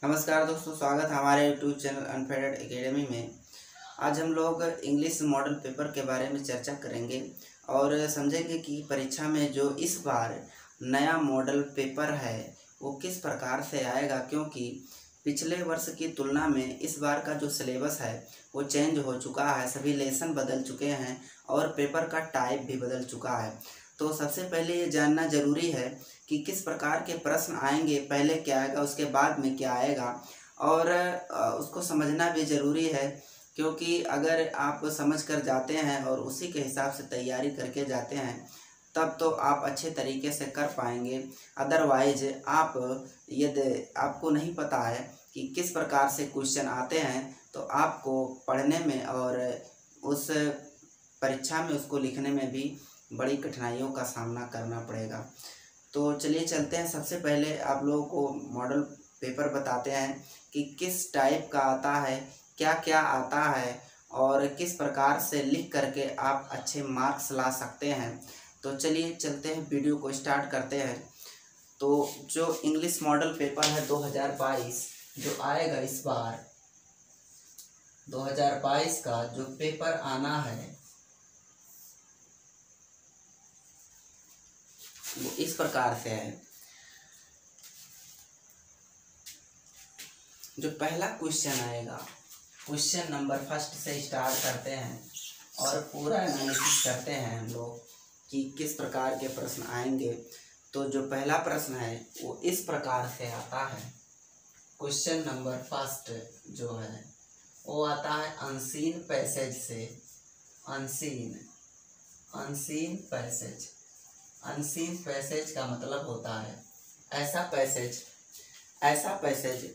नमस्कार दोस्तों, स्वागत है हमारे यूट्यूब चैनल अनफेडेड एकेडमी में। आज हम लोग इंग्लिश मॉडल पेपर के बारे में चर्चा करेंगे और समझेंगे कि परीक्षा में जो इस बार नया मॉडल पेपर है वो किस प्रकार से आएगा, क्योंकि पिछले वर्ष की तुलना में इस बार का जो सिलेबस है वो चेंज हो चुका है। सभी लेसन बदल चुके हैं और पेपर का टाइप भी बदल चुका है। तो सबसे पहले ये जानना ज़रूरी है कि किस प्रकार के प्रश्न आएंगे, पहले क्या आएगा उसके बाद में क्या आएगा, और उसको समझना भी ज़रूरी है। क्योंकि अगर आप समझ कर जाते हैं और उसी के हिसाब से तैयारी करके जाते हैं तब तो आप अच्छे तरीके से कर पाएंगे। अदरवाइज यदि आपको नहीं पता है कि किस प्रकार से क्वेश्चन आते हैं तो आपको पढ़ने में और उस परीक्षा में उसको लिखने में भी बड़ी कठिनाइयों का सामना करना पड़ेगा। तो चलिए चलते हैं। सबसे पहले आप लोगों को मॉडल पेपर बताते हैं कि किस टाइप का आता है, क्या क्या आता है और किस प्रकार से लिख करके आप अच्छे मार्क्स ला सकते हैं। तो चलिए चलते हैं, वीडियो को स्टार्ट करते हैं। तो जो इंग्लिश मॉडल पेपर है 2022 जो आएगा इस बार, 2022 का जो पेपर आना है वो इस प्रकार से है। जो पहला क्वेश्चन आएगा, क्वेश्चन नंबर फर्स्ट से स्टार्ट करते हैं और पूरा एनालिसिस करते हैं हम लोग कि किस प्रकार के प्रश्न आएंगे। तो जो पहला प्रश्न है वो इस प्रकार से आता है। क्वेश्चन नंबर फर्स्ट जो है वो आता है अनसीन पैसेज से। Unseen passage. अनसीन पैसेज का मतलब होता है ऐसा पैसेज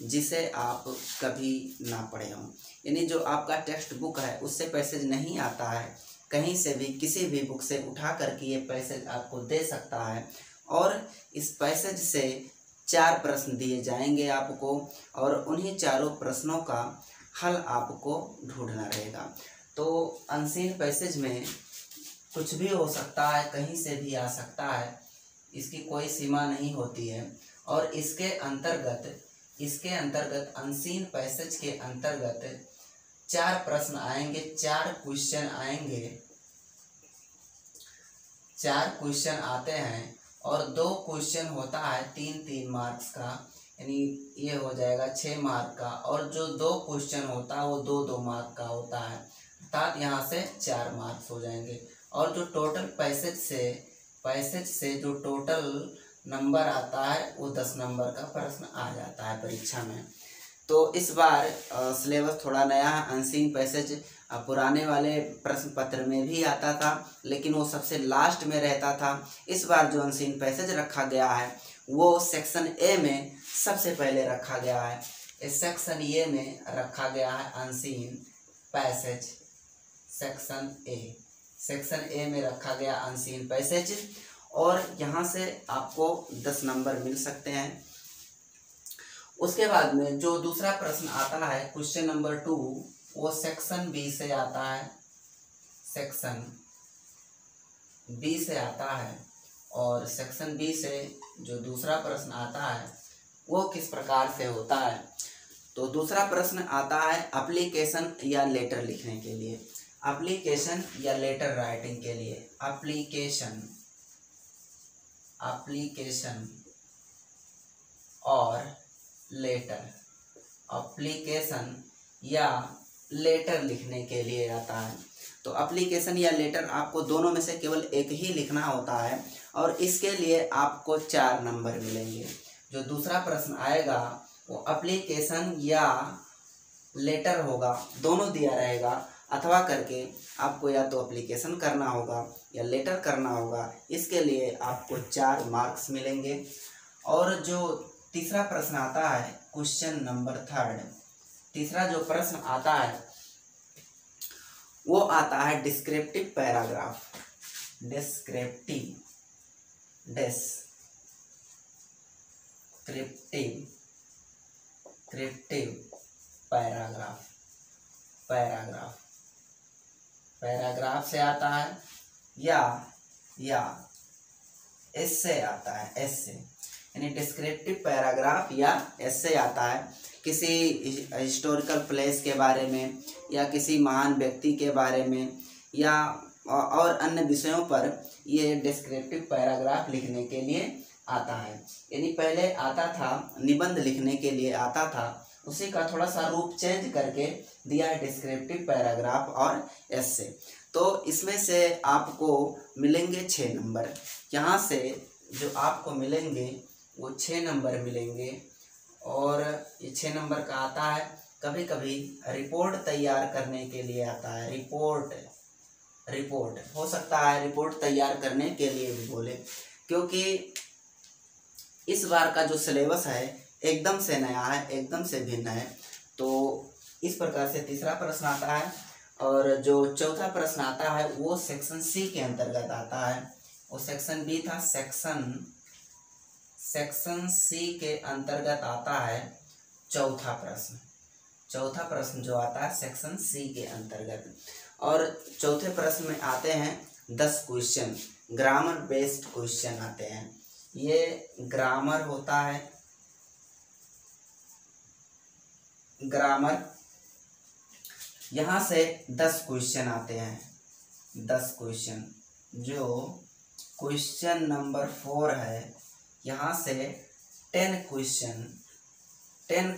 जिसे आप कभी ना पढ़े हों। यानी जो आपका टेक्स्ट बुक है उससे पैसेज नहीं आता है, कहीं से भी किसी भी बुक से उठा करके ये पैसेज आपको दे सकता है। और इस पैसेज से 4 प्रश्न दिए जाएंगे आपको और उन्हीं चारों प्रश्नों का हल आपको ढूंढना रहेगा। तो अनसीन पैसेज में कुछ भी हो सकता है, कहीं से भी आ सकता है, इसकी कोई सीमा नहीं होती है। और इसके अंतर्गत अनसीन पैसेज के अंतर्गत 4 प्रश्न आएंगे, 4 क्वेश्चन आएंगे। 4 क्वेश्चन आते हैं और 2 क्वेश्चन होता है 3-3 मार्क्स का, यानी ये हो जाएगा 6 मार्क का। और जो 2 क्वेश्चन होता है वो 2-2 मार्क का होता है, अर्थात यहाँ से 4 मार्क्स हो जाएंगे। और जो टोटल पैसेज से जो टोटल नंबर आता है वो 10 नंबर का प्रश्न आ जाता है परीक्षा में। तो इस बार सिलेबस थोड़ा नया है। अनसीन पैसेज पुराने वाले प्रश्न पत्र में भी आता था, लेकिन वो सबसे लास्ट में रहता था। इस बार जो अनसीन पैसेज रखा गया है वो सेक्शन ए में सबसे पहले रखा गया है। इस सेक्शन ए में रखा गया है अनसीन पैसेज। सेक्शन ए में रखा गया अनसीन पैसेज और यहाँ से आपको 10 नंबर मिल सकते हैं। उसके बाद में जो दूसरा प्रश्न आता है क्वेश्चन नंबर 2, वो सेक्शन बी से आता है। सेक्शन बी से आता है और सेक्शन बी से जो दूसरा प्रश्न आता है वो किस प्रकार से होता है। तो दूसरा प्रश्न आता है एप्लीकेशन या लेटर लिखने के लिए। एप्लीकेशन या लेटर राइटिंग के लिए। एप्लीकेशन और लेटर। एप्लीकेशन या लेटर लिखने के लिए आता है। तो एप्लीकेशन या लेटर आपको दोनों में से केवल एक ही लिखना होता है और इसके लिए आपको 4 नंबर मिलेंगे। जो दूसरा प्रश्न आएगा वो एप्लीकेशन या लेटर होगा, दोनों दिया रहेगा, अथवा करके आपको या तो एप्लीकेशन करना होगा या लेटर करना होगा। इसके लिए आपको 4 मार्क्स मिलेंगे। और जो तीसरा प्रश्न आता है क्वेश्चन नंबर 3, तीसरा जो प्रश्न आता है वो आता है डिस्क्रिप्टिव पैराग्राफ। डिस्क्रिप्टिव पैराग्राफ से आता है या एस्से आता है। यानी डिस्क्रिप्टिव पैराग्राफ या एस्से आता है किसी हिस्टोरिकल प्लेस के बारे में या किसी महान व्यक्ति के बारे में या और अन्य विषयों पर ये डिस्क्रिप्टिव पैराग्राफ लिखने के लिए आता है। यानी पहले आता था निबंध लिखने के लिए आता था, उसी का थोड़ा सा रूप चेंज करके दिया है डिस्क्रिप्टिव पैराग्राफ और एस्से। तो इसमें से आपको मिलेंगे 6 नंबर। यहाँ से जो आपको मिलेंगे वो 6 नंबर मिलेंगे और ये 6 नंबर का आता है। कभी कभी रिपोर्ट तैयार करने के लिए आता है, रिपोर्ट हो सकता है, रिपोर्ट तैयार करने के लिए भी बोले, क्योंकि इस बार का जो सिलेबस है एकदम से नया है, एकदम से भिन्न है। तो इस प्रकार से तीसरा प्रश्न आता है और जो चौथा प्रश्न आता है वो सेक्शन सी के अंतर्गत आता है। वो सेक्शन बी था, सेक्शन सी के अंतर्गत आता है चौथा प्रश्न जो आता है सेक्शन सी के अंतर्गत। और चौथे प्रश्न में आते हैं 10 क्वेश्चन, ग्रामर बेस्ड क्वेश्चन आते हैं। ये ग्रामर होता है, ग्रामर, यहाँ से 10 क्वेश्चन आते हैं, 10 क्वेश्चन। जो क्वेश्चन नंबर 4 है, यहाँ से 10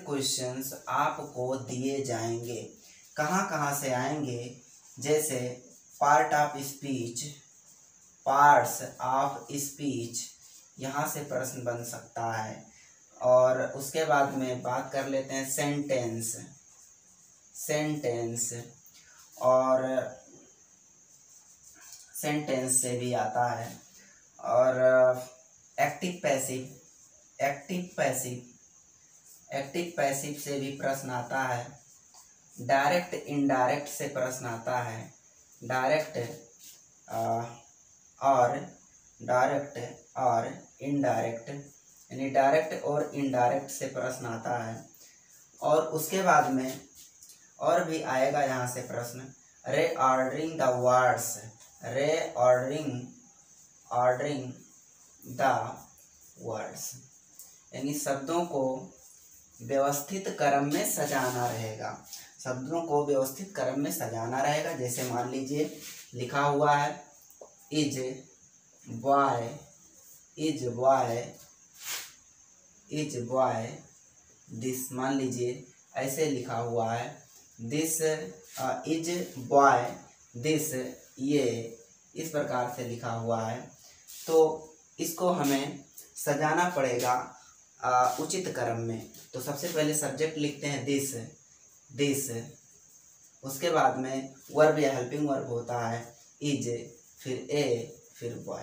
क्वेश्चंस आपको दिए जाएंगे। कहाँ से आएंगे? जैसे पार्ट्स ऑफ स्पीच, यहाँ से प्रश्न बन सकता है। और उसके बाद में बात कर लेते हैं सेंटेंस और सेंटेंस से भी आता है। और एक्टिव पैसिव से भी प्रश्न आता है। डायरेक्ट इनडायरेक्ट से प्रश्न आता है। डायरेक्ट और इनडायरेक्ट, यानी डायरेक्ट और इनडायरेक्ट से प्रश्न आता है। और उसके बाद में और भी आएगा यहाँ से प्रश्न, रीऑर्डरिंग द वर्ड्स, यानी शब्दों को व्यवस्थित क्रम में सजाना रहेगा। जैसे मान लीजिए लिखा हुआ है इज बॉय दिस, मान लीजिए ऐसे लिखा हुआ है दिस इज बॉय दिस, ये इस प्रकार से लिखा हुआ है। तो इसको हमें सजाना पड़ेगा उचित क्रम में। तो सबसे पहले सब्जेक्ट लिखते हैं दिस, उसके बाद में वर्ब या हेल्पिंग वर्ब होता है इज, फिर ए, फिर बॉय,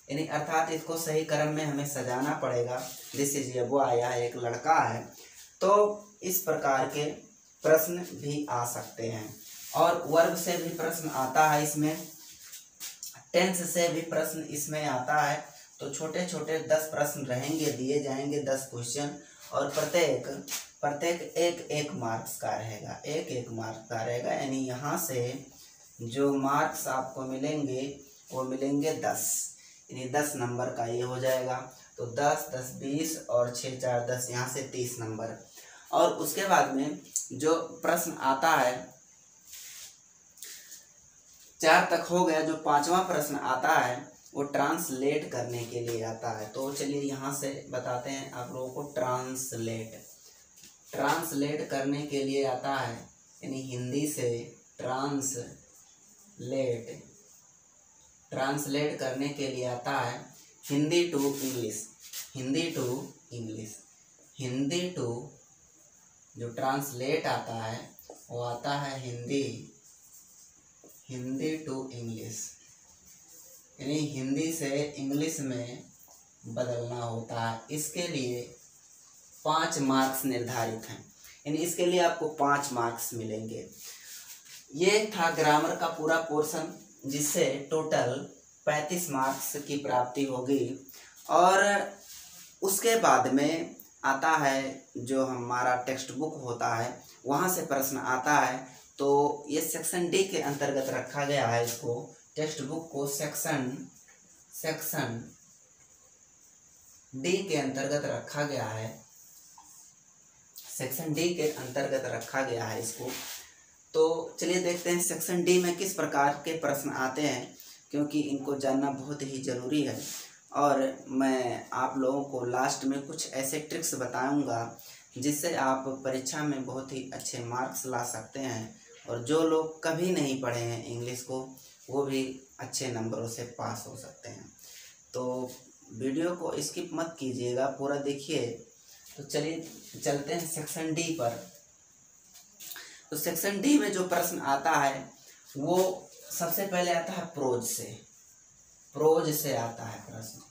यानी अर्थात इसको सही क्रम में हमें सजाना पड़ेगा। दिस इज ए बॉय, यह एक लड़का है। तो इस प्रकार के प्रश्न भी आ सकते हैं। और वर्ब से भी प्रश्न आता है इसमें, टेंस से भी प्रश्न इसमें आता है। तो छोटे छोटे 10 प्रश्न रहेंगे, दिए जाएंगे 10 क्वेश्चन, और प्रत्येक एक मार्क्स का रहेगा, यानी यहाँ से जो मार्क्स आपको मिलेंगे वो मिलेंगे 10, यानी 10 नंबर का ये हो जाएगा। तो 10, 10, 20 और 6, 4, 10, यहाँ से 30 नंबर। और उसके बाद में जो प्रश्न आता है 4 तक हो गया। जो 5वां प्रश्न आता है वो ट्रांसलेट करने के लिए आता है। तो चलिए यहाँ से बताते हैं आप लोगों को, ट्रांसलेट करने के लिए आता है, यानी हिंदी से ट्रांसलेट करने के लिए आता है हिंदी टू इंग्लिश। जो ट्रांसलेट आता है वो आता है हिंदी टू इंग्लिश, यानी हिंदी से इंग्लिश में बदलना होता है। इसके लिए 5 मार्क्स निर्धारित हैं, यानी इसके लिए आपको 5 मार्क्स मिलेंगे। ये था ग्रामर का पूरा पोर्शन, जिससे टोटल 35 मार्क्स की प्राप्ति होगी। और उसके बाद में आता है जो हमारा टेक्स्ट बुक होता है, वहाँ से प्रश्न आता है। तो ये सेक्शन डी के अंतर्गत रखा गया है। इसको टेक्स्ट बुक को सेक्शन डी के अंतर्गत रखा गया है, सेक्शन डी के अंतर्गत रखा गया है इसको। तो चलिए देखते हैं सेक्शन डी में किस प्रकार के प्रश्न आते हैं, क्योंकि इनको जानना बहुत ही ज़रूरी है। और मैं आप लोगों को लास्ट में कुछ ऐसे ट्रिक्स बताऊंगा जिससे आप परीक्षा में बहुत ही अच्छे मार्क्स ला सकते हैं, और जो लोग कभी नहीं पढ़े हैं इंग्लिश को वो भी अच्छे नंबरों से पास हो सकते हैं। तो वीडियो को स्किप मत कीजिएगा, पूरा देखिए। तो चलिए चलते हैं सेक्शन डी पर। तो सेक्शन डी में जो प्रश्न आता है वो सबसे पहले आता है प्रोज से आता है प्रश्न।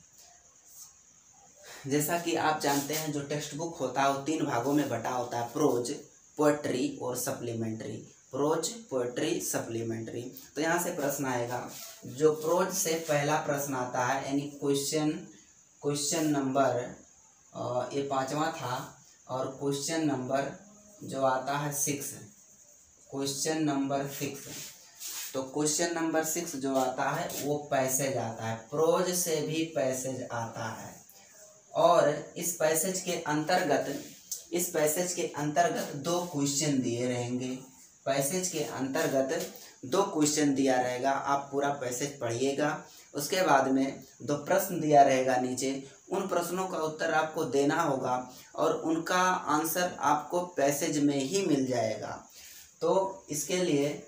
जैसा कि आप जानते हैं जो टेक्स्ट बुक होता है वो 3 भागों में बटा होता है, प्रोज, पोएट्री और सप्लीमेंट्री। Prose, poetry, supplementary. तो यहाँ से प्रश्न आएगा, जो प्रोज से पहला प्रश्न आता है यानी क्वेश्चन नंबर ये 5वां था, और क्वेश्चन नंबर जो आता है 6, क्वेश्चन नंबर 6। तो क्वेश्चन नंबर 6 जो आता है वो पैसेज आता है, प्रोज से भी पैसेज आता है। और इस पैसेज के अंतर्गत 2 क्वेश्चन दिए रहेंगे। पैसेज के अंतर्गत 2 क्वेश्चन दिया रहेगा, आप पूरा पैसेज पढ़िएगा। उसके बाद में 2 प्रश्न दिया रहेगा नीचे, उन प्रश्नों का उत्तर आपको देना होगा और उनका आंसर आपको पैसेज में ही मिल जाएगा। तो इसके लिए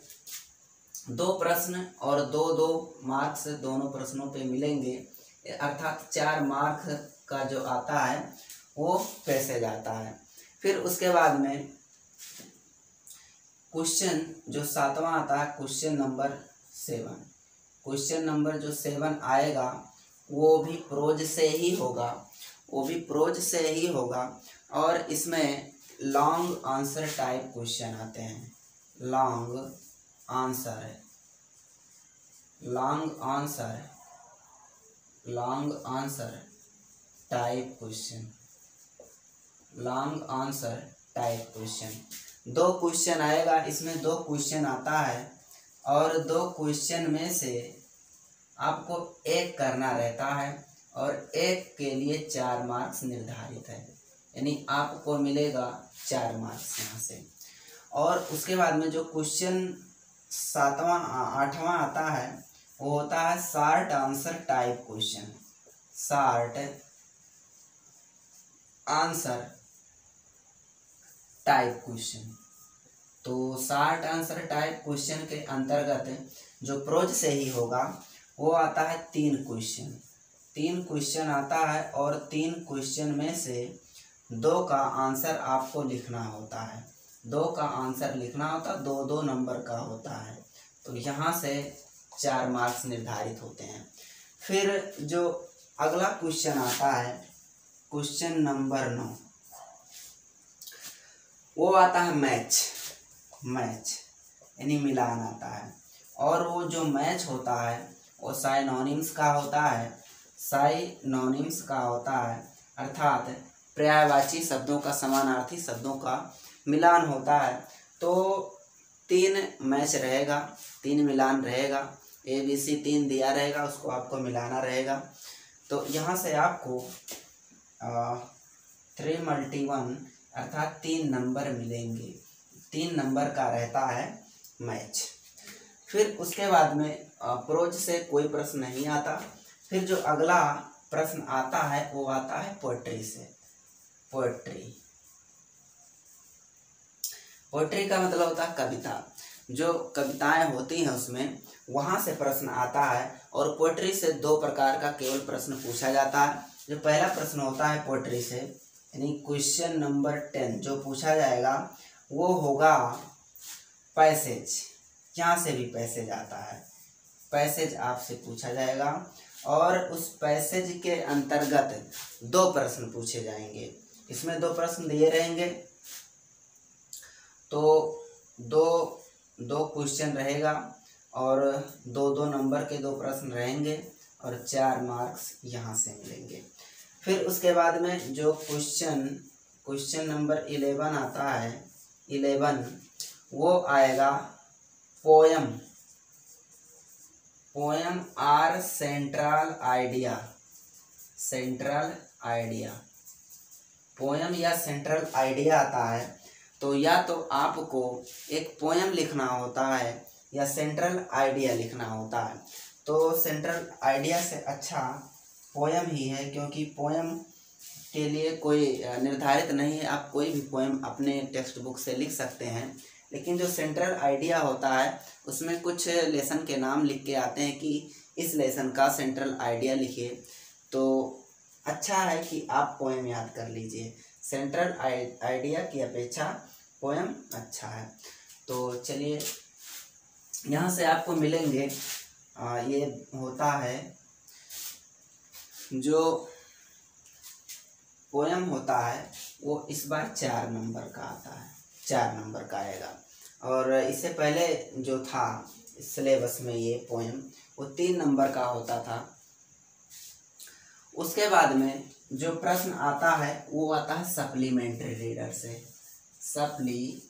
2 प्रश्न और 2-2 मार्क्स दोनों प्रश्नों पे मिलेंगे, अर्थात 4 मार्क का जो आता है वो पैसेज आता है। फिर उसके बाद में क्वेश्चन जो 7वां आता है, क्वेश्चन नंबर 7। क्वेश्चन नंबर जो 7 आएगा वो भी प्रोज से ही होगा, और इसमें लॉन्ग आंसर टाइप क्वेश्चन आते हैं। Long answer type question. 2 question आएगा, इसमें 2 क्वेश्चन आता है, और 2 क्वेश्चन में से आपको एक करना रहता है, और एक के लिए 4 मार्क्स निर्धारित है, यानी आपको मिलेगा 4 मार्क्स यहाँ से। और उसके बाद में जो क्वेश्चन 8वां आता है वो होता है short answer type question. Short answer type question. तो शॉर्ट आंसर टाइप क्वेश्चन के अंतर्गत जो प्रोज से ही होगा वो आता है 3 क्वेश्चन आता है, और 3 क्वेश्चन में से 2 का आंसर आपको लिखना होता है। 2 का आंसर लिखना होता है, 2-2 नंबर का होता है। तो यहाँ से 4 मार्क्स निर्धारित होते हैं। फिर जो अगला क्वेश्चन आता है, क्वेश्चन नंबर 9, वो आता है मैच यानी मिलान आता है। और वो जो मैच होता है वो साइनोनिम्स का होता है, अर्थात पर्यायवाची शब्दों का समानार्थी शब्दों का मिलान होता है। तो 3 मैच रहेगा, 3 मिलान रहेगा, ABC 3 दिया रहेगा, उसको आपको मिलाना रहेगा। तो यहाँ से आपको 3 × 1 अर्थात 3 नंबर मिलेंगे। 3 नंबर का रहता है मैच। फिर उसके बाद में प्रोज से कोई प्रश्न नहीं आता। फिर जो अगला प्रश्न आता है वो आता है पोएट्री से। पोएट्री का मतलब होता है कविता। जो कविताएं होती हैं उसमें वहाँ से प्रश्न आता है, और पोएट्री से 2 प्रकार का केवल प्रश्न पूछा जाता है। जो पहला प्रश्न होता है पोएट्री से यानी क्वेश्चन नंबर 10 जो पूछा जाएगा वो होगा पैसेज। यहाँ से भी पैसेज आता है, पैसेज आपसे पूछा जाएगा, और उस पैसेज के अंतर्गत 2 प्रश्न पूछे जाएंगे। इसमें 2 प्रश्न दिए रहेंगे, तो 2 क्वेश्चन रहेगा, और 2-2 नंबर के 2 प्रश्न रहेंगे, और 4 मार्क्स यहाँ से मिलेंगे। फिर उसके बाद में जो क्वेश्चन नंबर 11 आता है, 11 वो आएगा poem or central idea, poem या सेंट्रल आइडिया आता है तो या तो आपको एक पोयम लिखना होता है या सेंट्रल आइडिया लिखना होता है। तो सेंट्रल आइडिया से अच्छा पोयम ही है, क्योंकि पोयम के लिए कोई निर्धारित नहीं है, आप कोई भी पोयम अपने टेक्स्ट बुक से लिख सकते हैं। लेकिन जो सेंट्रल आइडिया होता है उसमें कुछ लेसन के नाम लिख के आते हैं कि इस लेसन का सेंट्रल आइडिया लिखिए, तो अच्छा है कि आप पोयम याद कर लीजिए। सेंट्रल आइडिया की अपेक्षा पोयम अच्छा है। तो चलिए, यहाँ से आपको मिलेंगे ये होता है जो पोयम होता है वो इस बार 4 नंबर का आता है, 4 नंबर का आएगा। और इससे पहले जो था सिलेबस में ये पोयम वो 3 नंबर का होता था। उसके बाद में जो प्रश्न आता है वो आता है सप्लीमेंट्री रीडर से, सप्लीमेंट्री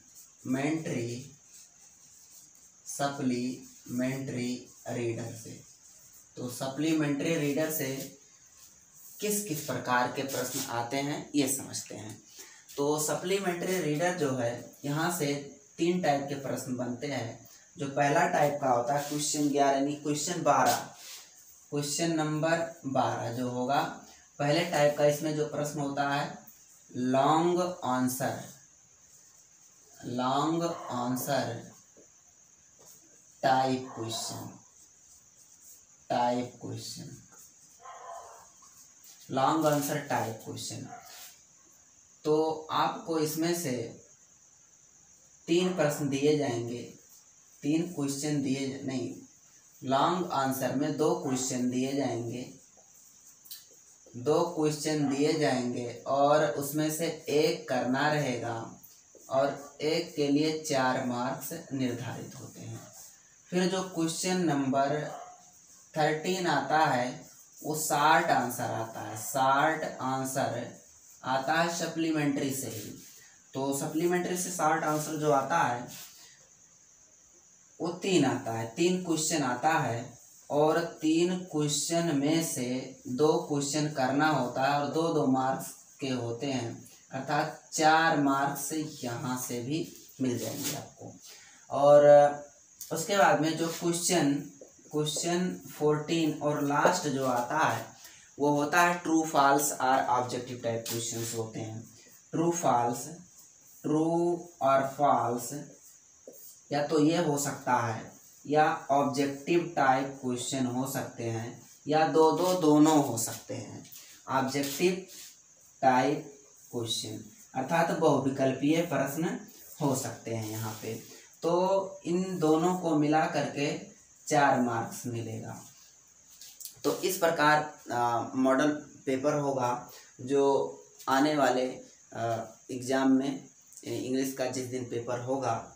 रीडर से। तो सप्लीमेंट्री रीडर से किस किस प्रकार के प्रश्न आते हैं ये समझते हैं। तो सप्लीमेंट्री रीडर जो है, यहाँ से 3 टाइप के प्रश्न बनते हैं। जो पहला टाइप का होता है क्वेश्चन 11 यानी क्वेश्चन 12, क्वेश्चन नंबर 12 जो होगा पहले टाइप का, इसमें जो प्रश्न होता है long answer type question, long answer type question. तो आपको इसमें से 3 प्रश्न दिए जाएंगे, 3 क्वेश्चन लॉन्ग आंसर में 2 क्वेश्चन दिए जाएंगे, और उसमें से एक करना रहेगा और एक के लिए 4 मार्क्स निर्धारित होते हैं। फिर जो क्वेश्चन नंबर 13 आता है वो 60 आंसर आता है, 60 आंसर आता है सप्लीमेंट्री से ही। तो सप्लीमेंट्री से 60 आंसर जो आता है वो 3 आता है, 3 क्वेश्चन आता है, और 3 क्वेश्चन में से 2 क्वेश्चन करना होता है और 2-2 मार्क्स के होते हैं, अर्थात 4 मार्क्स यहाँ से भी मिल जाएंगे आपको। और उसके बाद में जो क्वेश्चन 14 और लास्ट जो आता है वो होता है ट्रू फॉल्स और ऑब्जेक्टिव टाइप क्वेश्चंस होते हैं। ट्रू और फॉल्स या तो ये हो सकता है, या ऑब्जेक्टिव टाइप क्वेश्चन हो सकते हैं, या दोनों हो सकते हैं। ऑब्जेक्टिव टाइप क्वेश्चन अर्थात बहुविकल्पीय प्रश्न हो सकते हैं यहाँ पे। तो इन दोनों को मिला करके 4 मार्क्स मिलेगा। तो इस प्रकार मॉडल पेपर होगा जो आने वाले एग्ज़ाम में, इंग्लिश का जिस दिन पेपर होगा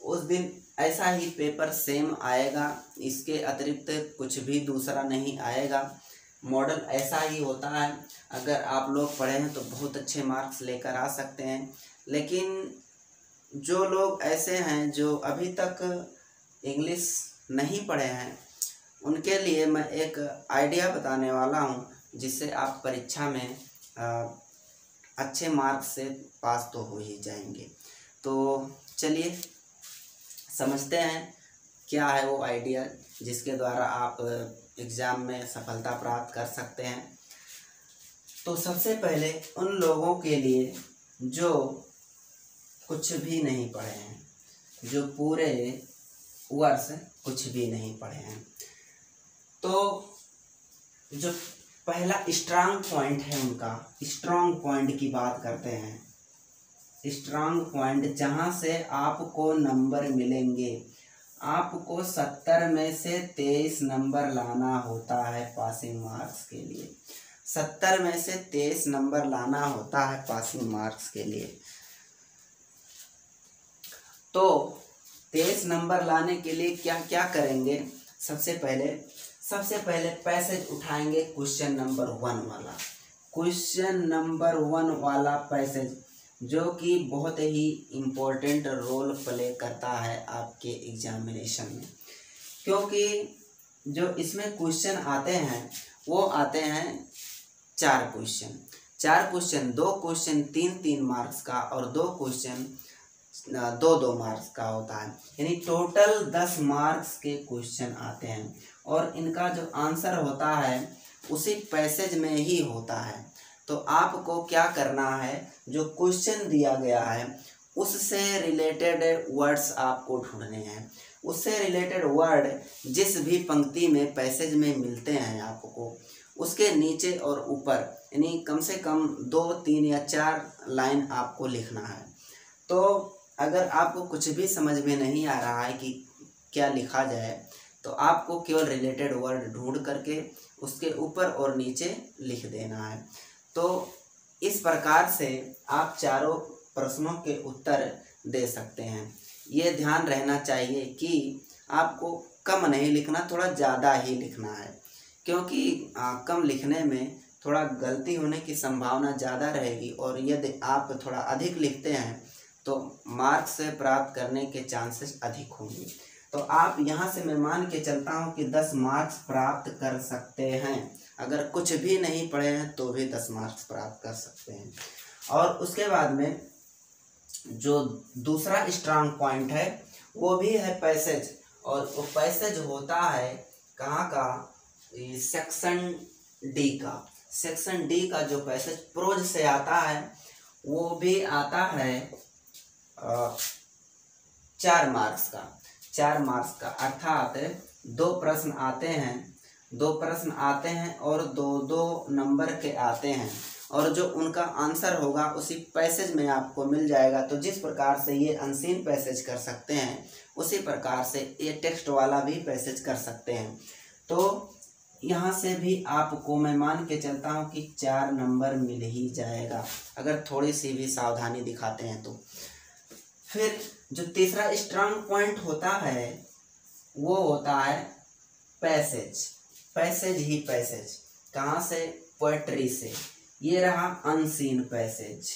उस दिन ऐसा ही पेपर सेम आएगा, इसके अतिरिक्त कुछ भी दूसरा नहीं आएगा। मॉडल ऐसा ही होता है, अगर आप लोग पढ़े हैं तो बहुत अच्छे मार्क्स लेकर आ सकते हैं। लेकिन जो लोग ऐसे हैं जो अभी तक इंग्लिश नहीं पढ़े हैं, उनके लिए मैं एक आइडिया बताने वाला हूं, जिससे आप परीक्षा में अच्छे मार्क्स से पास तो हो ही जाएंगे। तो चलिए समझते हैं क्या है वो आइडिया जिसके द्वारा आप एग्ज़ाम में सफलता प्राप्त कर सकते हैं। तो सबसे पहले उन लोगों के लिए जो कुछ भी नहीं पढ़े हैं, जो पूरे वर्ष कुछ भी नहीं पढ़े हैं, तो जो पहला स्ट्रांग पॉइंट है उनका, स्ट्रांग पॉइंट की बात करते हैं। स्ट्रांग पॉइंट जहाँ से आपको नंबर मिलेंगे, आपको 70 में से 23 नंबर लाना होता है पासिंग मार्क्स के लिए। 70 में से 23 नंबर लाना होता है पासिंग मार्क्स के लिए। तो 23 नंबर लाने के लिए क्या क्या करेंगे? सबसे पहले पैसेज उठाएंगे क्वेश्चन नंबर 1 वाला, क्वेश्चन नंबर 1 वाला पैसेज, जो कि बहुत ही इम्पोर्टेंट रोल प्ले करता है आपके एग्जामिनेशन में। क्योंकि जो इसमें क्वेश्चन आते हैं वो आते हैं चार क्वेश्चन 2 क्वेश्चन 3-3 मार्क्स का और 2 क्वेश्चन 2-2 मार्क्स का होता है, यानी टोटल 10 मार्क्स के क्वेश्चन आते हैं और इनका जो आंसर होता है उसी पैसेज में ही होता है। तो आपको क्या करना है, जो क्वेश्चन दिया गया है उससे रिलेटेड वर्ड्स आपको ढूंढने हैं। उससे रिलेटेड वर्ड जिस भी पंक्ति में पैसेज में मिलते हैं आपको उसके नीचे और ऊपर यानी कम से कम 2, 3 या 4 लाइन आपको लिखना है। तो अगर आपको कुछ भी समझ में नहीं आ रहा है कि क्या लिखा जाए तो आपको केवल रिलेटेड वर्ड ढूंढ करके उसके ऊपर और नीचे लिख देना है। तो इस प्रकार से आप चारों प्रश्नों के उत्तर दे सकते हैं। ये ध्यान रहना चाहिए कि आपको कम नहीं लिखना, थोड़ा ज़्यादा ही लिखना है, क्योंकि कम लिखने में थोड़ा गलती होने की संभावना ज़्यादा रहेगी और यदि आप थोड़ा अधिक लिखते हैं तो मार्क्स प्राप्त करने के चांसेस अधिक होंगे। तो आप यहाँ से मैं मान के चलता हूँ कि 10 मार्क्स प्राप्त कर सकते हैं। अगर कुछ भी नहीं पढ़े हैं तो भी 10 मार्क्स प्राप्त कर सकते हैं। और उसके बाद में जो दूसरा स्ट्रांग पॉइंट है वो भी है पैसेज, और वो पैसेज होता है कहाँ का, सेक्शन डी का। सेक्शन डी का जो पैसेज प्रोज से आता है वो भी आता है 4 मार्क्स का। 4 मार्क्स का अर्थात 2 प्रश्न आते हैं और 2-2 नंबर के आते हैं और जो उनका आंसर होगा उसी पैसेज में आपको मिल जाएगा। तो जिस प्रकार से ये अनसीन पैसेज कर सकते हैं उसी प्रकार से ये टेक्स्ट वाला भी पैसेज कर सकते हैं। तो यहाँ से भी आपको मैं मान के चलता हूँ कि 4 नंबर मिल ही जाएगा अगर थोड़ी सी भी सावधानी दिखाते हैं तो। फिर जो तीसरा स्ट्रांग पॉइंट होता है वो होता है पैसेज। पैसेज ही पैसेज कहाँ से, पोएट्री से। ये रहा अनसीन पैसेज।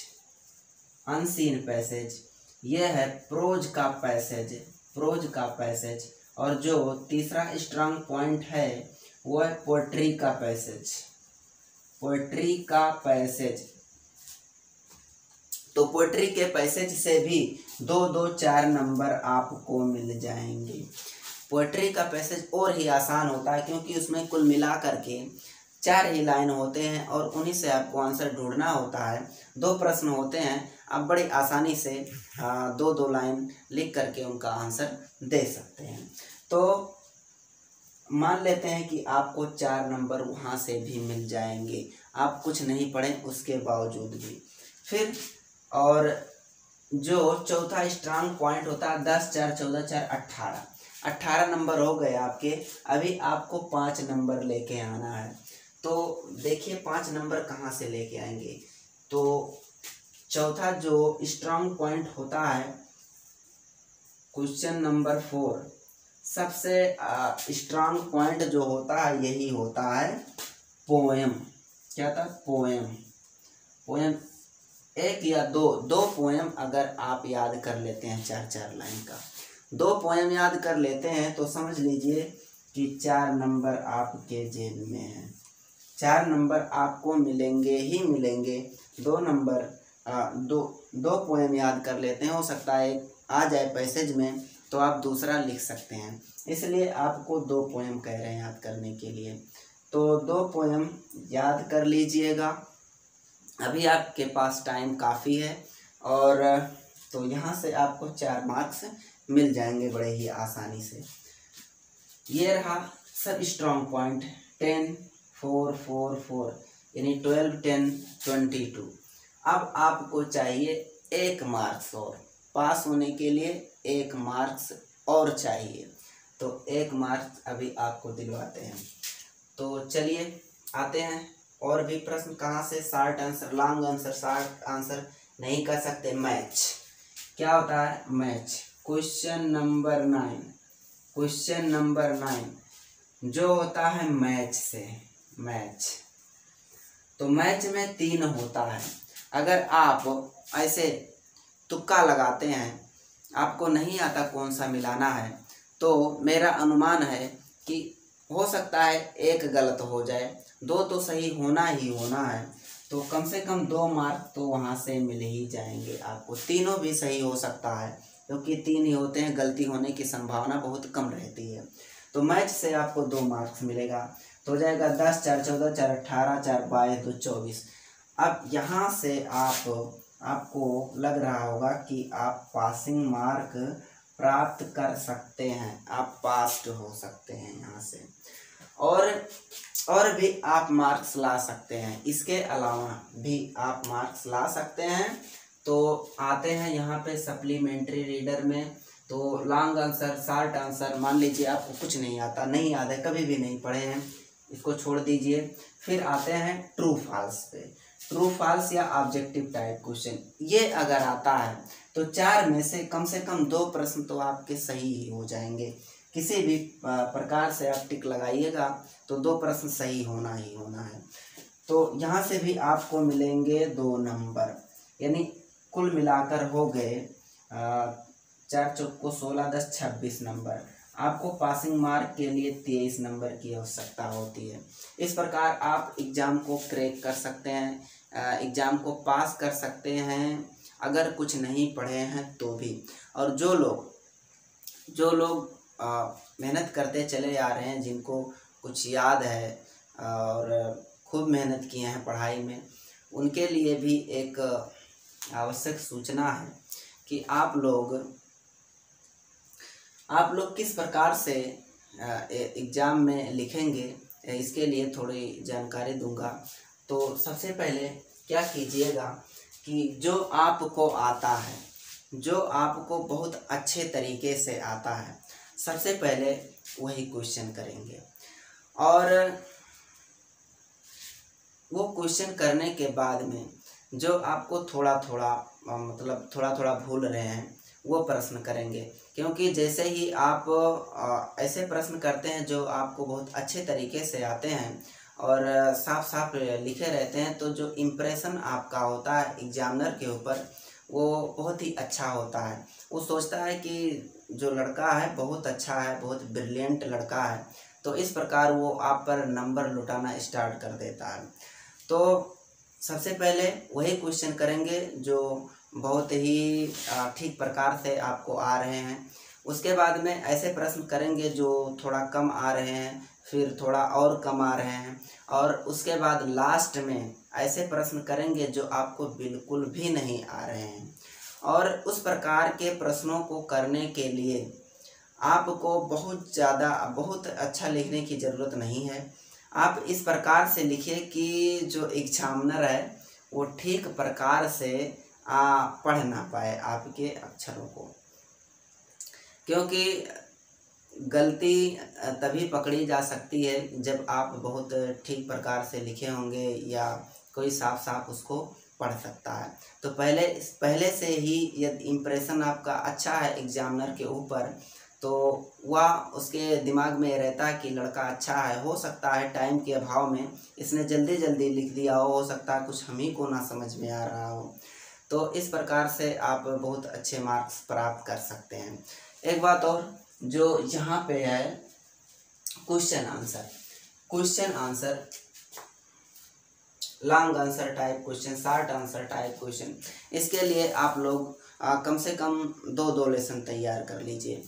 अनसीन पैसेज ये है प्रोज का पैसेज। और जो तीसरा स्ट्रांग पॉइंट है वो है पोएट्री का पैसेज। तो पोएट्री के पैसेज से भी 2-2, 4 नंबर आपको मिल जाएंगे। पोएट्री का पैसेज और ही आसान होता है क्योंकि उसमें कुल मिला करके 4 ही लाइन होते हैं और उन्हीं से आपको आंसर ढूंढना होता है। 2 प्रश्न होते हैं, आप बड़ी आसानी से 2-2 लाइन लिख करके उनका आंसर दे सकते हैं। तो मान लेते हैं कि आपको 4 नंबर वहाँ से भी मिल जाएंगे, आप कुछ नहीं पढ़े उसके बावजूद भी। फिर और जो चौथा स्ट्रांग पॉइंट होता है 10, 4, 14, 4, 18 नंबर हो गए आपके। अभी आपको 5 नंबर लेके आना है। तो देखिए 5 नंबर कहाँ से लेके आएंगे। तो चौथा जो स्ट्रांग पॉइंट होता है क्वेश्चन नंबर 4, सबसे स्ट्रांग पॉइंट जो होता है यही होता है पोएम। क्या था, पोएम 1 या 2 पोएम अगर आप याद कर लेते हैं 4-4 लाइन का, 2 पोएम याद कर लेते हैं तो समझ लीजिए कि 4 नंबर आपके जेब में हैं। 4 नंबर आपको मिलेंगे ही मिलेंगे। 2 नंबर 2 पोएम याद कर लेते हैं, हो सकता है आ जाए पैसेज में तो आप दूसरा लिख सकते हैं, इसलिए आपको 2 पोएम कह रहे हैं याद करने के लिए। तो 2 पोएम याद कर लीजिएगा, अभी आपके पास टाइम काफ़ी है। और तो यहाँ से आपको 4 मार्क्स मिल जाएंगे बड़े ही आसानी से। ये रहा सब स्ट्रॉन्ग पॉइंट 10, 4, 4, 4 यानी 12, 10, 22। अब आपको चाहिए 1 मार्क्स और पास होने के लिए 1 मार्क्स और चाहिए। तो 1 मार्क्स अभी आपको दिलवाते हैं। तो चलिए आते हैं और भी प्रश्न कहाँ से। Short answer, long answer, short answer नहीं कर सकते। मैच क्या होता है, मैच। क्वेश्चन नंबर 9 जो होता है मैच से, मैच। तो मैच में 3 होता है। अगर आप ऐसे तुक्का लगाते हैं, आपको नहीं आता कौन सा मिलाना है, तो मेरा अनुमान है कि हो सकता है एक गलत हो जाए, दो तो सही होना ही होना है, तो कम से कम 2 मार्क तो वहाँ से मिल ही जाएंगे आपको। तीनों भी सही हो सकता है, क्योंकि 3 ही होते हैं, गलती होने की संभावना बहुत कम रहती है। तो मैच से आपको 2 मार्क्स मिलेगा, तो हो जाएगा 10 4 14 4 18 4 22 2 24। अब यहाँ से आपको लग रहा होगा कि आप पासिंग मार्क प्राप्त कर सकते हैं, आप पास्ड हो सकते हैं यहाँ से, और भी आप मार्क्स ला सकते हैं, इसके अलावा भी आप मार्क्स ला सकते हैं। तो आते हैं यहाँ पे सप्लीमेंट्री रीडर में, तो लॉन्ग आंसर, शॉर्ट आंसर, मान लीजिए आपको कुछ नहीं आता, नहीं याद है, कभी भी नहीं पढ़े हैं, इसको छोड़ दीजिए। फिर आते हैं ट्रू फॉल्स पे, ट्रू फॉल्स या ऑब्जेक्टिव टाइप क्वेश्चन। ये अगर आता है तो 4 में से कम 2 प्रश्न तो आपके सही ही हो जाएंगे। किसी भी प्रकार से आप टिक लगाइएगा तो 2 प्रश्न सही होना ही होना है। तो यहाँ से भी आपको मिलेंगे 2 नंबर, यानी कुल मिलाकर हो गए 4 चौको 16 10 26 नंबर। आपको पासिंग मार्क के लिए 23 नंबर की आवश्यकता होती है। इस प्रकार आप एग्ज़ाम को क्रैक कर सकते हैं, एग्ज़ाम को पास कर सकते हैं, अगर कुछ नहीं पढ़े हैं तो भी। और जो लोग मेहनत करते चले आ रहे हैं, जिनको कुछ याद है और खूब मेहनत किए हैं पढ़ाई में, उनके लिए भी एक आवश्यक सूचना है कि आप लोग किस प्रकार से एग्ज़ाम में लिखेंगे, इसके लिए थोड़ी जानकारी दूंगा। तो सबसे पहले क्या कीजिएगा कि जो आपको आता है, जो आपको बहुत अच्छे तरीके से आता है, सबसे पहले वही क्वेश्चन करेंगे। और वो क्वेश्चन करने के बाद में जो आपको थोड़ा थोड़ा भूल रहे हैं वो प्रश्न करेंगे। क्योंकि जैसे ही आप ऐसे प्रश्न करते हैं जो आपको बहुत अच्छे तरीके से आते हैं और साफ साफ लिखे रहते हैं, तो जो इम्प्रेशन आपका होता है एग्जामिनर के ऊपर वो बहुत ही अच्छा होता है। वो सोचता है कि जो लड़का है बहुत अच्छा है, बहुत ब्रिलियंट लड़का है, तो इस प्रकार वो आप पर नंबर लुटाना स्टार्ट कर देता है। तो सबसे पहले वही क्वेश्चन करेंगे जो बहुत ही ठीक प्रकार से आपको आ रहे हैं। उसके बाद में ऐसे प्रश्न करेंगे जो थोड़ा कम आ रहे हैं, फिर थोड़ा और कम आ रहे हैं, और उसके बाद लास्ट में ऐसे प्रश्न करेंगे जो आपको बिल्कुल भी नहीं आ रहे हैं। और उस प्रकार के प्रश्नों को करने के लिए आपको बहुत अच्छा लिखने की ज़रूरत नहीं है। आप इस प्रकार से लिखिए कि जो एग्जामिनर है वो ठीक प्रकार से पढ़ ना पाए आपके अक्षरों को। क्योंकि गलती तभी पकड़ी जा सकती है जब आप बहुत ठीक प्रकार से लिखे होंगे या कोई साफ साफ उसको पढ़ सकता है। तो पहले से ही यदि इम्प्रेशन आपका अच्छा है एग्जामिनर के ऊपर, तो वह उसके दिमाग में रहता है कि लड़का अच्छा है। हो सकता है टाइम के अभाव में इसने जल्दी लिख दिया हो सकता है कुछ हम ही को ना समझ में आ रहा हो। तो इस प्रकार से आप बहुत अच्छे मार्क्स प्राप्त कर सकते हैं। एक बात और, जो यहाँ पे है question answer, long answer type question, short answer type question, इसके लिए आप लोग कम से कम 2 लेसन तैयार कर लीजिए।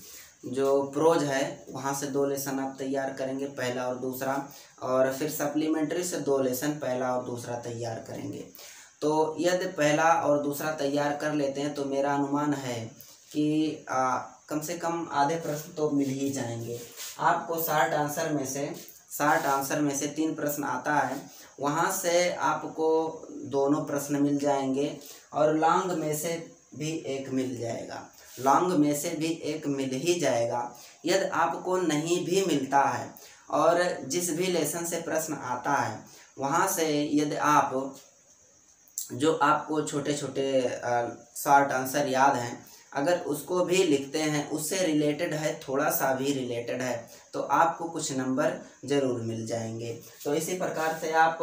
जो प्रोज है वहाँ से 2 लेसन आप तैयार करेंगे, पहला और दूसरा, और फिर सप्लीमेंट्री से 2 लेसन पहला और दूसरा तैयार करेंगे। तो यदि पहला और दूसरा तैयार कर लेते हैं तो मेरा अनुमान है कि कम से कम आधे प्रश्न तो मिल ही जाएंगे आपको। शॉर्ट आंसर में से 3 प्रश्न आता है, वहाँ से आपको दोनों प्रश्न मिल जाएंगे, और लॉन्ग में से भी एक मिल ही जाएगा। यदि आपको नहीं भी मिलता है और जिस भी लेसन से प्रश्न आता है वहाँ से यदि आप जो आपको छोटे शॉर्ट आंसर याद हैं अगर उसको भी लिखते हैं, उससे रिलेटेड है, थोड़ा सा भी रिलेटेड है, तो आपको कुछ नंबर ज़रूर मिल जाएंगे। तो इसी प्रकार से आप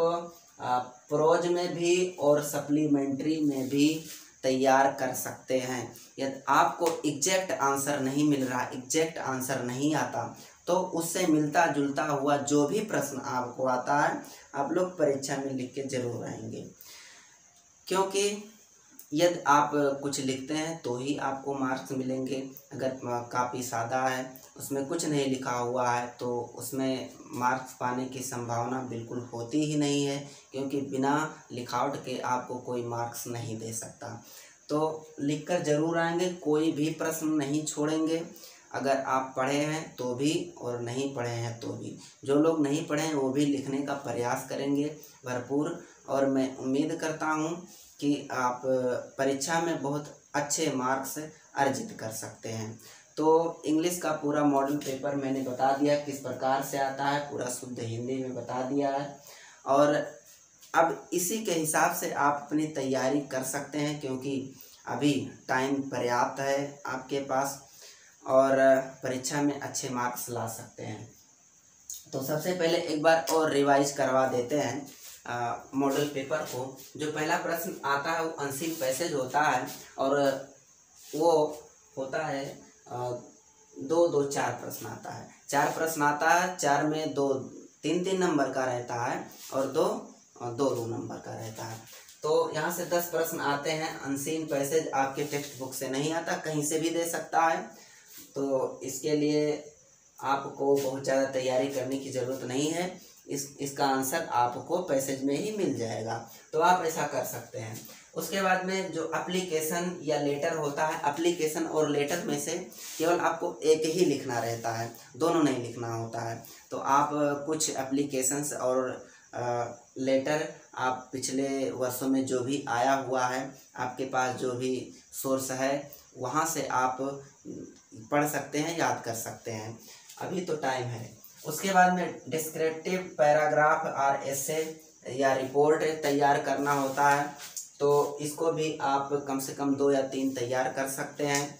प्रोज में भी और सप्लीमेंट्री में भी तैयार कर सकते हैं। यदि आपको एग्जैक्ट आंसर नहीं मिल रहा, एग्जैक्ट आंसर नहीं आता, तो उससे मिलता जुलता हुआ जो भी प्रश्न आपको आता है आप लोग परीक्षा में लिख के जरूर आएंगे, क्योंकि यदि आप कुछ लिखते हैं तो ही आपको मार्क्स मिलेंगे। अगर काफ़ी सादा है, उसमें कुछ नहीं लिखा हुआ है, तो उसमें मार्क्स पाने की संभावना बिल्कुल होती ही नहीं है, क्योंकि बिना लिखावट के आपको कोई मार्क्स नहीं दे सकता। तो लिखकर जरूर आएंगे, कोई भी प्रश्न नहीं छोड़ेंगे। अगर आप पढ़े हैं तो भी और नहीं पढ़े हैं तो भी, जो लोग नहीं पढ़े हैं वो भी लिखने का प्रयास करेंगे भरपूर। और मैं उम्मीद करता हूँ कि आप परीक्षा में बहुत अच्छे मार्क्स अर्जित कर सकते हैं। तो इंग्लिश का पूरा मॉडल पेपर मैंने बता दिया किस प्रकार से आता है, पूरा शुद्ध हिंदी में बता दिया है। और अब इसी के हिसाब से आप अपनी तैयारी कर सकते हैं, क्योंकि अभी टाइम पर्याप्त है आपके पास और परीक्षा में अच्छे मार्क्स ला सकते हैं। तो सबसे पहले एक बार और रिवाइज करवा देते हैं मॉडल पेपर को। जो पहला प्रश्न आता है वो अनसीन पैसेज होता है, और वो होता है 4 प्रश्न आता है। 4 प्रश्न आता है, 4 में 2 3 नंबर का रहता है और 2 नंबर का रहता है। तो यहाँ से 10 प्रश्न आते हैं। अनसीन पैसेज आपके टेक्स्ट बुक से नहीं आता, कहीं से भी दे सकता है। तो इसके लिए आपको बहुत ज़्यादा तैयारी करने की ज़रूरत नहीं है, इसका आंसर आपको पैसेज में ही मिल जाएगा। तो आप ऐसा कर सकते हैं। उसके बाद में जो एप्लीकेशन या लेटर होता है, एप्लीकेशन और लेटर में से केवल आपको एक ही लिखना रहता है, दोनों नहीं लिखना होता है। तो आप कुछ एप्लीकेशंस और लेटर आप पिछले वर्षों में जो भी आया हुआ है, आपके पास जो भी सोर्स है, वहाँ से आप पढ़ सकते हैं, याद कर सकते हैं। अभी तो टाइम है। उसके बाद में डिस्क्रिप्टिव पैराग्राफ और एसे या रिपोर्ट तैयार करना होता है, तो इसको भी आप कम से कम 2 या 3 तैयार कर सकते हैं।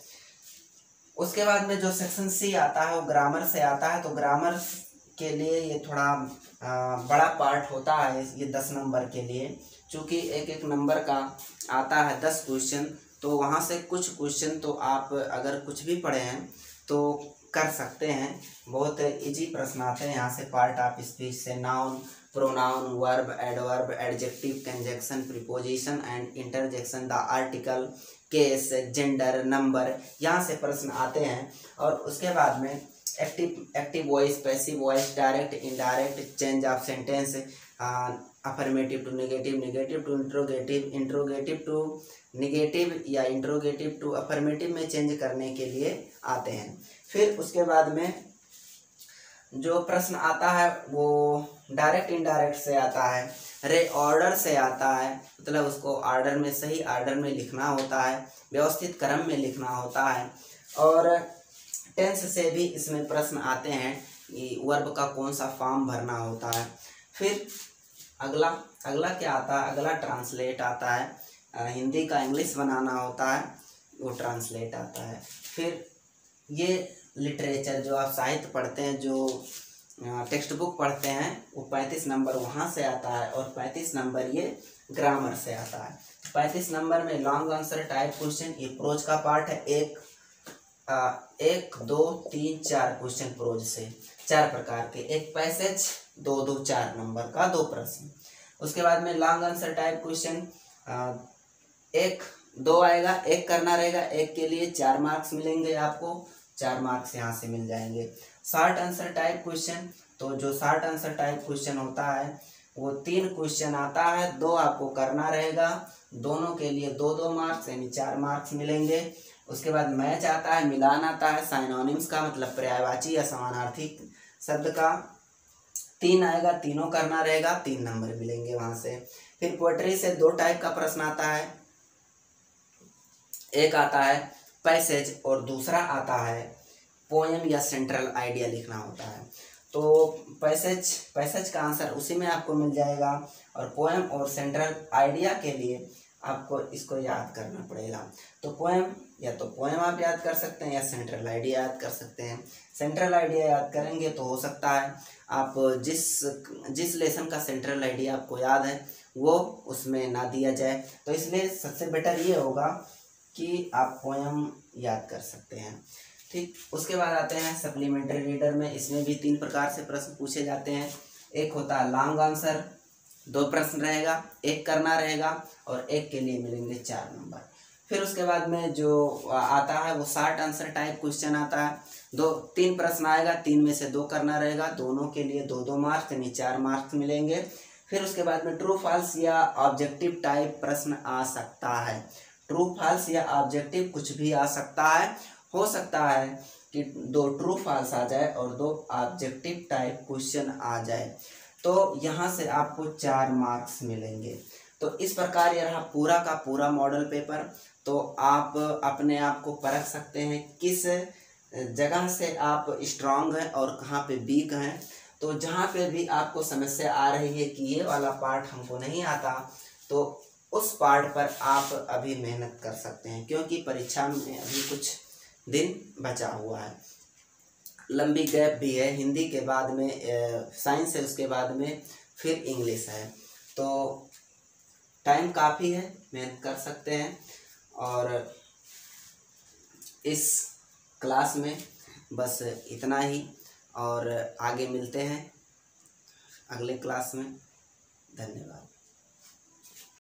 उसके बाद में जो सेक्शन सी आता है वो ग्रामर से आता है। तो ग्रामर के लिए ये थोड़ा बड़ा पार्ट होता है, ये 10 नंबर के लिए, चूँकि एक नंबर का आता है 10 क्वेश्चन, तो वहाँ से कुछ क्वेश्चन तो आप अगर कुछ भी पढ़े हैं तो कर सकते हैं। बहुत इजी प्रश्न आते हैं यहाँ से। पार्ट ऑफ स्पीच से noun, pronoun, verb, adverb, adjective, conjunction, preposition and interjection, the article, case, gender, number, यहाँ से प्रश्न आते हैं। और उसके बाद में active voice, passive voice, direct, indirect, change of sentence, affirmative to negative, negative to interrogative, interrogative to negative या इंट्रोगेटिव टू अफर्मेटिव में चेंज करने के लिए आते हैं। फिर उसके बाद में जो प्रश्न आता है वो डायरेक्ट इनडायरेक्ट से आता है, रे ऑर्डर से आता है, मतलब उसको ऑर्डर में, सही ऑर्डर में लिखना होता है, व्यवस्थित क्रम में लिखना होता है। और टेंस से भी इसमें प्रश्न आते हैं कि वर्ब का कौन सा फॉर्म भरना होता है। फिर अगला क्या आता है? अगला ट्रांसलेट आता है, हिंदी का इंग्लिश बनाना होता है, वो ट्रांसलेट आता है। फिर ये लिटरेचर जो आप साहित्य पढ़ते हैं, जो टेक्स्ट बुक पढ़ते हैं, वो 35 नंबर वहाँ से आता है और 35 नंबर ये ग्रामर से आता है। 35 नंबर में लॉन्ग आंसर टाइप क्वेश्चन, ये प्रोज का पार्ट है। 1 2 3 4 क्वेश्चन प्रोज से, 4 प्रकार के, एक पैसेज, 2 4 नंबर का 2 प्रश्न। उसके बाद में लॉन्ग आंसर टाइप क्वेश्चन 1 2 आएगा, 1 करना रहेगा, 1 के लिए 4 मार्क्स मिलेंगे आपको, 4 मार्क्स यहाँ से मिल जाएंगे। शॉर्ट आंसर टाइप क्वेश्चन, तो जो शॉर्ट आंसर टाइप क्वेश्चन होता है वो 3 क्वेश्चन आता है, 2 आपको करना रहेगा, दोनों के लिए 2 मार्क्स यानी 4 मार्क्स मिलेंगे। उसके बाद मैच आता है, मिलान आता है, साइनोनिम्स का मतलब पर्यायवाची या समानार्थी शब्द का 3 आएगा, तीनों करना रहेगा, 3 नंबर मिलेंगे वहाँ से। फिर पोएट्री से 2 टाइप का प्रश्न आता है, एक आता है पैसेज और दूसरा आता है पोएम या सेंट्रल आइडिया लिखना होता है। तो पैसेज का आंसर उसी में आपको मिल जाएगा, और पोएम और सेंट्रल आइडिया के लिए आपको इसको याद करना पड़ेगा। तो पोएम आप याद कर सकते हैं या सेंट्रल आइडिया याद कर सकते हैं। सेंट्रल आइडिया याद करेंगे तो हो सकता है आप जिस लेसन का सेंट्रल आइडिया आपको याद है वो उसमें ना दिया जाए, तो इसलिए सबसे बेटर ये होगा कि आप पोएम याद कर सकते हैं। ठीक, उसके बाद आते हैं सप्लीमेंट्री रीडर में। इसमें भी 3 प्रकार से प्रश्न पूछे जाते हैं। एक होता है लॉन्ग आंसर, 2 प्रश्न रहेगा, एक करना रहेगा और एक के लिए मिलेंगे 4 नंबर। फिर उसके बाद में जो आता है वो शॉर्ट आंसर टाइप क्वेश्चन आता है। 3 प्रश्न आएगा, 3 में से 2 करना रहेगा, दोनों के लिए 2-2 मार्क्स यानी 4 मार्क्स मिलेंगे। फिर उसके बाद में ट्रू फॉल्स या ऑब्जेक्टिव टाइप प्रश्न आ सकता है। ट्रू फॉल्स या ऑब्जेक्टिव कुछ भी आ सकता है। हो सकता है कि 2 ट्रू फॉल्स आ जाए और 2 ऑब्जेक्टिव टाइप क्वेश्चन आ जाए, तो यहाँ से आपको 4 मार्क्स मिलेंगे। तो इस प्रकार यह रहा पूरा का पूरा मॉडल पेपर। तो आप अपने आप को परख सकते हैं किस जगह से आप स्ट्रांग हैं और कहाँ पे वीक हैं। तो जहाँ पे भी आपको समस्या आ रही है कि ये वाला पार्ट हमको नहीं आता, तो उस पार्ट पर आप अभी मेहनत कर सकते हैं, क्योंकि परीक्षा में अभी कुछ दिन बचा हुआ है। लंबी गैप भी है, हिंदी के बाद में साइंस है, उसके बाद में फिर इंग्लिश है, तो टाइम काफ़ी है, मेहनत कर सकते हैं। और इस क्लास में बस इतना ही, और आगे मिलते हैं अगले क्लास में। धन्यवाद।